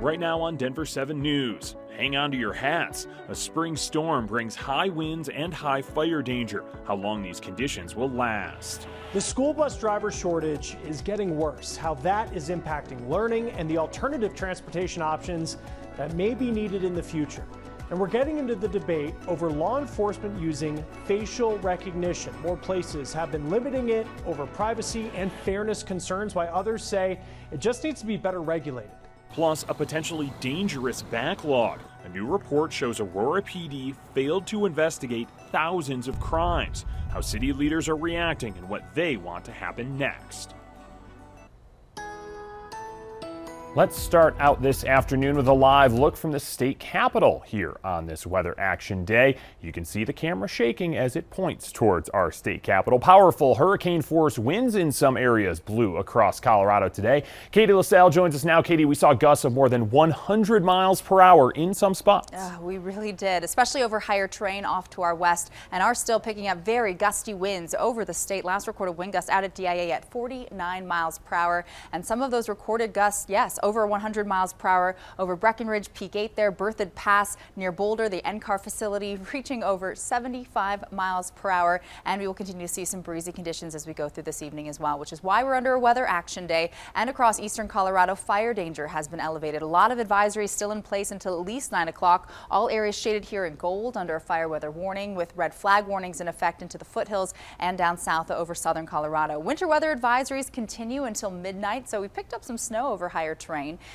right now on Denver 7 News. Hang on to your hats. A spring storm brings high winds and high fire danger. How long these conditions will last. The school bus driver shortage is getting worse. How that is impacting learning and the alternative transportation options that may be needed in the future. And we're getting into the debate over law enforcement using facial recognition. More places have been limiting it over privacy and fairness concerns, while others say it just needs to be better regulated. Plus, a potentially dangerous backlog. A new report shows Aurora PD failed to investigate thousands of crimes. How city leaders are reacting and what they want to happen next. Let's start out this afternoon with a live look from the state capitol here on this Weather Action Day. You can see the camera shaking as it points towards our state capitol. Powerful hurricane force winds in some areas blew across Colorado today. Katie LaSalle joins us now. Katie, we saw gusts of more than 100 miles per hour in some spots. We really did, especially over higher terrain off to our west, and are still picking up very gusty winds over the state. Last recorded wind gust out at DIA at 49 miles per hour, and some of those recorded gusts, yes, over 100 miles per hour over Breckenridge, Peak 8 there, Berthoud Pass near Boulder, the NCAR facility reaching over 75 miles per hour. And we will continue to see some breezy conditions as we go through this evening as well, which is why we're under a Weather Action Day. And across eastern Colorado, fire danger has been elevated. A lot of advisories still in place until at least 9 o'clock. All areas shaded here in gold under a fire weather warning, with red flag warnings in effect into the foothills and down south over southern Colorado. Winter weather advisories continue until midnight, so we picked up some snow over higher terrain.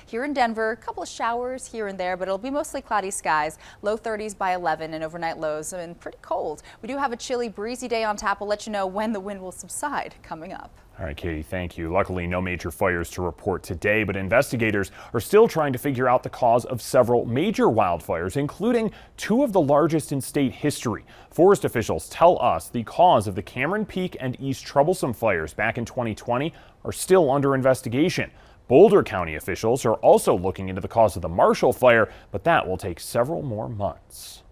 Here in Denver, a couple of showers here and there, but it'll be mostly cloudy skies, low 30s by 11 and overnight lows and pretty cold. We do have a chilly, breezy day on tap. We'll let you know when the wind will subside coming up. All right, Katie, thank you. Luckily, no major fires to report today, but investigators are still trying to figure out the cause of several major wildfires, including two of the largest in state history. Forest officials tell us the cause of the Cameron Peak and East Troublesome fires back in 2020 are still under investigation. Boulder County officials are also looking into the cause of the Marshall fire, but that will take several more months.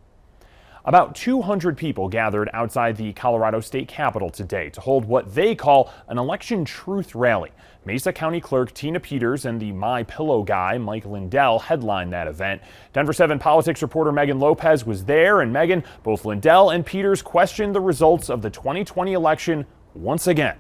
About 200 people gathered outside the Colorado State Capitol today to hold what they call an election truth rally. Mesa County Clerk Tina Peters and the My Pillow guy Mike Lindell headlined that event. Denver 7 politics reporter Megan Lopez was there, and Megan, both Lindell and Peters questioned the results of the 2020 election once again.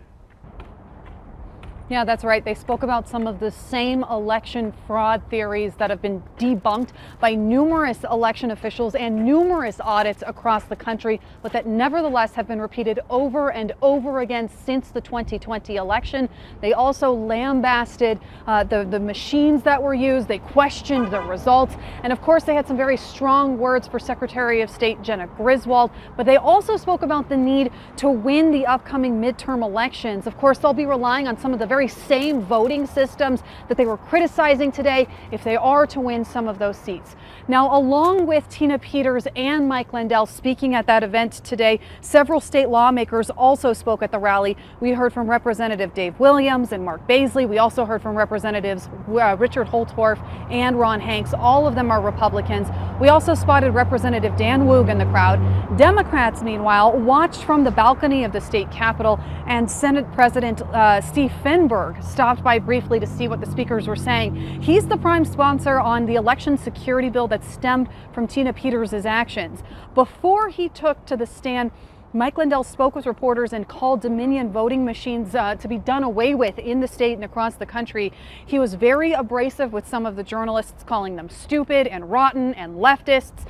Yeah, that's right. They spoke about some of the same election fraud theories that have been debunked by numerous election officials and numerous audits across the country, but that nevertheless have been repeated over and over again since the 2020 election. They also lambasted the machines that were used. They questioned the results. And of course, they had some very strong words for Secretary of State Jena Griswold, but they also spoke about the need to win the upcoming midterm elections. Of course, they'll be relying on some of the very same voting systems that they were criticizing today if they are to win some of those seats. Now, along with Tina Peters and Mike Lindell speaking at that event today, several state lawmakers also spoke at the rally. We heard from Representative Dave Williams and Mark Baisley. We also heard from Representatives Richard Holtorf and Ron Hanks. All of them are Republicans. We also spotted Representative Dan Woog in the crowd. Democrats, meanwhile, watched from the balcony of the state capitol, and Senate President Steve Finberg stopped by briefly to see what the speakers were saying. He's the prime sponsor on the election security bill that stemmed from Tina Peters' actions. Before he took to the stand, Mike Lindell spoke with reporters and called Dominion voting machines to be done away with in the state and across the country. He was very abrasive with some of the journalists, calling them stupid and rotten and leftists.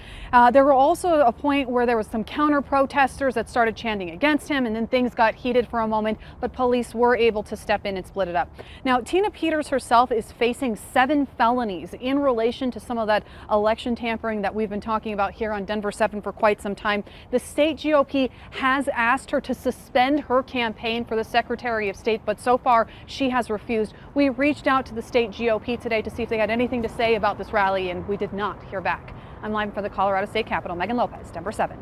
There were also a point where there was some counter protesters that started chanting against him, and then things got heated for a moment, but police were able to step in and split it up. Now, Tina Peters herself is facing 7 felonies in relation to some of that election tampering that we've been talking about here on Denver 7 for quite some time. The state GOP has asked her to suspend her campaign for the Secretary of State, but so far she has refused. We reached out to the state GOP today to see if they had anything to say about this rally, and we did not hear back. I'm live for the Colorado State Capitol. Megan Lopez, Denver 7.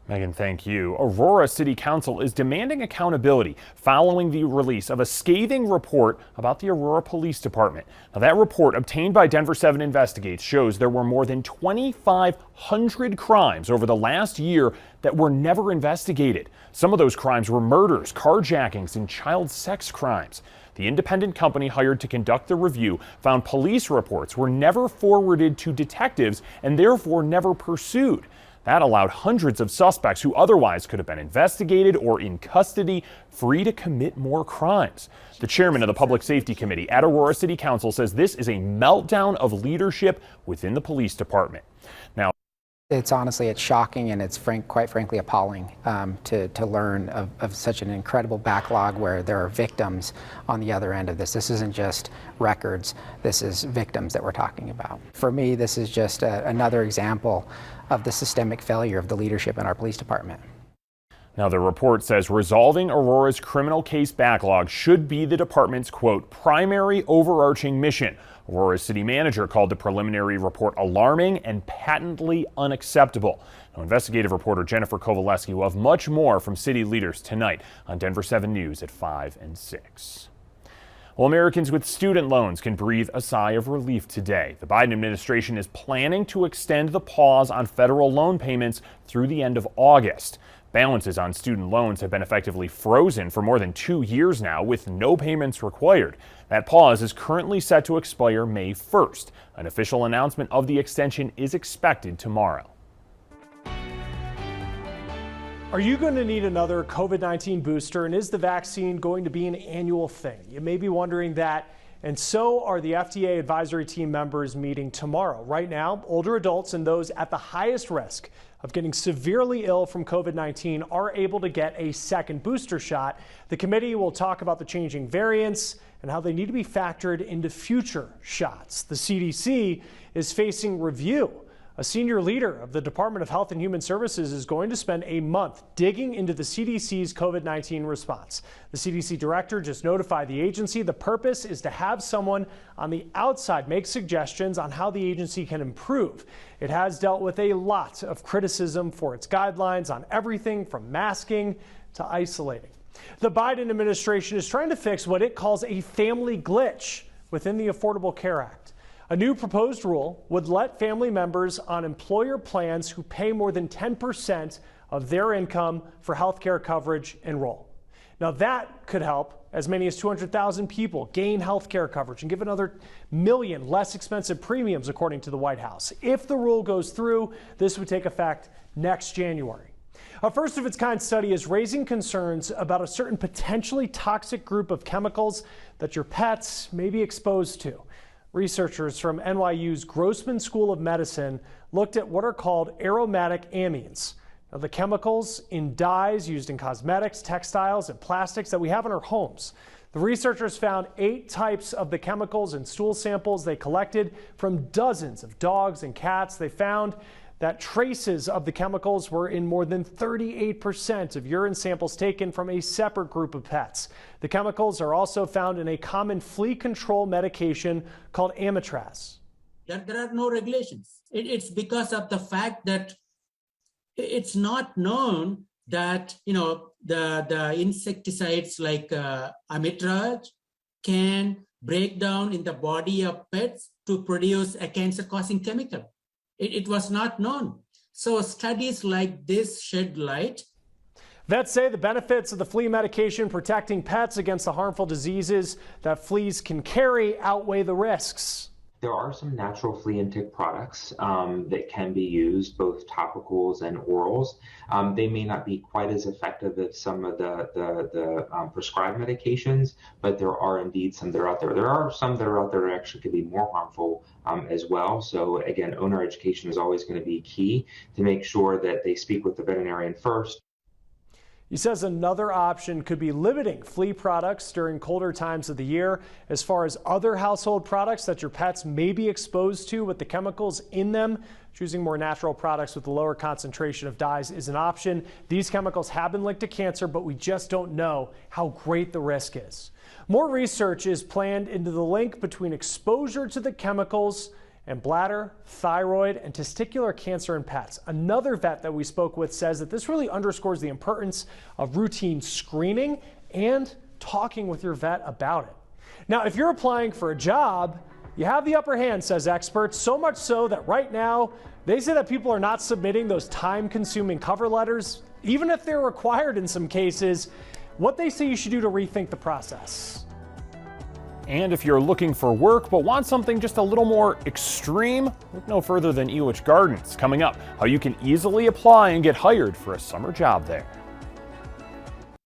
Megan, thank you. Aurora City Council is demanding accountability following the release of a scathing report about the Aurora Police Department. Now, that report, obtained by Denver 7 Investigates, shows there were more than 2,500 crimes over the last year that were never investigated. Some of those crimes were murders, carjackings, and child sex crimes. The independent company hired to conduct the review found police reports were never forwarded to detectives and therefore never pursued. That allowed hundreds of suspects who otherwise could have been investigated or in custody free to commit more crimes. The chairman of the Public Safety Committee at Aurora City Council says this is a meltdown of leadership within the police department. Now, it's shocking, and it's quite frankly appalling to learn of such an incredible backlog where there are victims on the other end of this. This isn't just records, this is victims that we're talking about. For me, this is just another example of the systemic failure of the leadership in our police department. Now, the report says resolving Aurora's criminal case backlog should be the department's, quote, primary overarching mission. Aurora's city manager called the preliminary report alarming and patently unacceptable. Now, investigative reporter Jennifer Kovaleski will have much more from city leaders tonight on Denver 7 News at 5 and 6. Well, Americans with student loans can breathe a sigh of relief today. The Biden administration is planning to extend the pause on federal loan payments through the end of August. Balances on student loans have been effectively frozen for more than 2 years now, with no payments required. That pause is currently set to expire May 1st. An official announcement of the extension is expected tomorrow. Are you going to need another COVID-19 booster, and is the vaccine going to be an annual thing? You may be wondering that, and so are the FDA advisory team members meeting tomorrow. Right now, older adults and those at the highest risk of getting severely ill from COVID-19 are able to get a second booster shot. The committee will talk about the changing variants and how they need to be factored into future shots. The CDC is facing review. A senior leader of the Department of Health and Human Services is going to spend a month digging into the CDC's COVID-19 response. The CDC director just notified the agency the purpose is to have someone on the outside make suggestions on how the agency can improve. It has dealt with a lot of criticism for its guidelines on everything from masking to isolating. The Biden administration is trying to fix what it calls a family glitch within the Affordable Care Act. A new proposed rule would let family members on employer plans who pay more than 10% of their income for health care coverage enroll. Now, that could help as many as 200,000 people gain health care coverage and give another million less expensive premiums, according to the White House. If the rule goes through, this would take effect next January. A first-of-its-kind study is raising concerns about a certain potentially toxic group of chemicals that your pets may be exposed to. Researchers from NYU's Grossman School of Medicine looked at what are called aromatic amines. Now, the chemicals in dyes used in cosmetics, textiles, and plastics that we have in our homes. The researchers found 8 types of the chemicals in stool samples they collected from dozens of dogs and cats. They found that traces of the chemicals were in more than 38% of urine samples taken from a separate group of pets. The chemicals are also found in a common flea control medication called Amitraz. There are no regulations. It's because of the fact that it's not known that, the insecticides like Amitraz can break down in the body of pets to produce a cancer-causing chemical. It was not known. So studies like this shed light. Vets say the benefits of the flea medication protecting pets against the harmful diseases that fleas can carry outweigh the risks. There are some natural flea and tick products that can be used, both topicals and orals. They may not be quite as effective as some of the prescribed medications, but there are indeed some that are out there. There are some that are out there that actually could be more harmful as well. So again, owner education is always going to be key to make sure that they speak with the veterinarian first. He says another option could be limiting flea products during colder times of the year. As far as other household products that your pets may be exposed to with the chemicals in them, choosing more natural products with a lower concentration of dyes is an option. These chemicals have been linked to cancer, but we just don't know how great the risk is. More research is planned into the link between exposure to the chemicals and bladder, thyroid, and testicular cancer in pets. Another vet that we spoke with says that this really underscores the importance of routine screening and talking with your vet about it. Now, if you're applying for a job, you have the upper hand, says experts, so much so that right now, they say that people are not submitting those time-consuming cover letters, even if they're required in some cases. What they say you should do to rethink the process. And if you're looking for work but want something just a little more extreme, look no further than Elitch Gardens. Coming up, how you can easily apply and get hired for a summer job there.